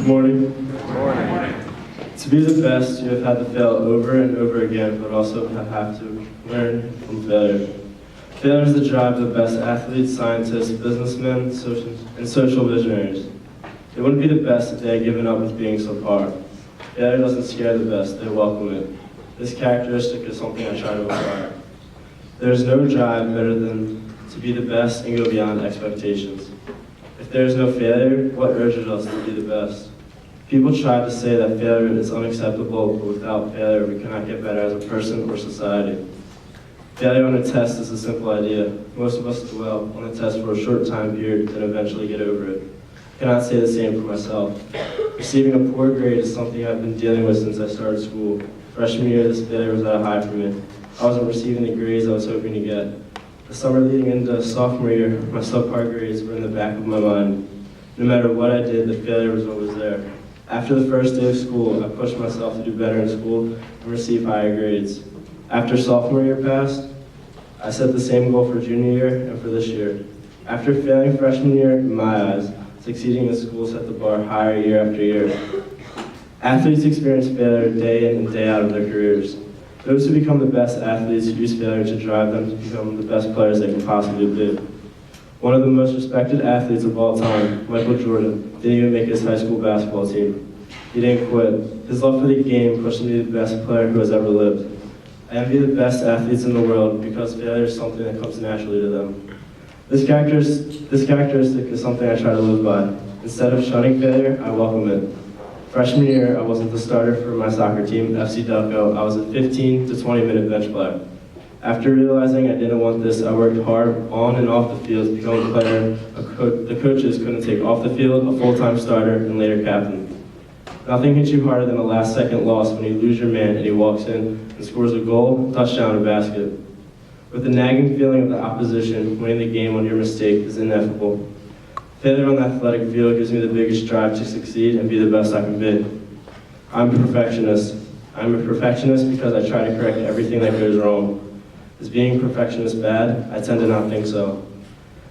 Good morning. To be the best, you have had to fail over and over again, but also have to learn from failure. Failure is the drive of the best athletes, scientists, businessmen, and social visionaries. They wouldn't be the best if they had given up with being subpar. Failure doesn't scare the best, they welcome it. This characteristic is something I try to acquire. There is no drive better than to be the best and go beyond expectations. If there is no failure, what urges us to be the best? People try to say that failure is unacceptable, but without failure, we cannot get better as a person or society. Failure on a test is a simple idea. Most of us dwell on a test for a short time period and eventually get over it. I cannot say the same for myself. Receiving a poor grade is something I've been dealing with since I started school. Freshman year, this failure was at a high for me. I wasn't receiving the grades I was hoping to get. The summer leading into sophomore year, my subpar grades were in the back of my mind. No matter what I did, the failure was always there. After the first day of school, I pushed myself to do better in school and receive higher grades. After sophomore year passed, I set the same goal for junior year and for this year. After failing freshman year, in my eyes, succeeding in school set the bar higher year after year. Athletes experience failure day in and day out of their careers. Those who become the best athletes use failure to drive them to become the best players they can possibly be. One of the most respected athletes of all time, Michael Jordan, didn't even make his high school basketball team. He didn't quit. His love for the game pushed him to be the best player who has ever lived. I envy the best athletes in the world because failure is something that comes naturally to them. This characteristic is something I try to live by. Instead of shunning failure, I welcome it. Freshman year, I wasn't the starter for my soccer team, FC Delco. I was a 15 to 20-minute bench player. After realizing I didn't want this, I worked hard on and off the field to become a player the coaches couldn't take off the field, a full-time starter, and later captain. Nothing hits you harder than a last-second loss when you lose your man and he walks in and scores a goal, touchdown, or basket. With the nagging feeling of the opposition, winning the game on your mistake is ineffable. Failure on the athletic field gives me the biggest drive to succeed and be the best I can be. I'm a perfectionist. I'm a perfectionist because I try to correct everything that goes wrong. Is being a perfectionist bad? I tend to not think so.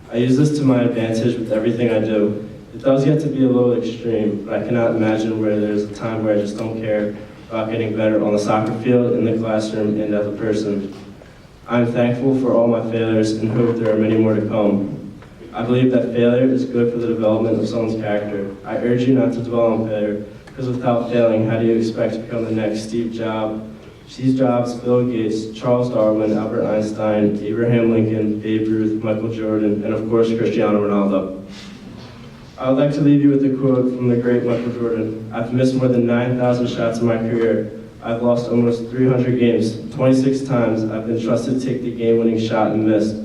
I use this to my advantage with everything I do. It does get to be a little extreme, but I cannot imagine where there's a time where I just don't care about getting better on the soccer field, in the classroom, and as a person. I'm thankful for all my failures and hope there are many more to come. I believe that failure is good for the development of someone's character. I urge you not to dwell on failure, because without failing, how do you expect to become the next Steve Jobs, Bill Gates, Charles Darwin, Albert Einstein, Abraham Lincoln, Babe Ruth, Michael Jordan, and of course, Cristiano Ronaldo. I would like to leave you with a quote from the great Michael Jordan. I've missed more than 9,000 shots in my career. I've lost almost 300 games. 26 times I've been trusted to take the game-winning shot and missed.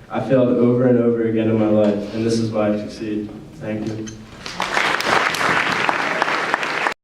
I failed over and over again in my life, and this is why I succeed. Thank you.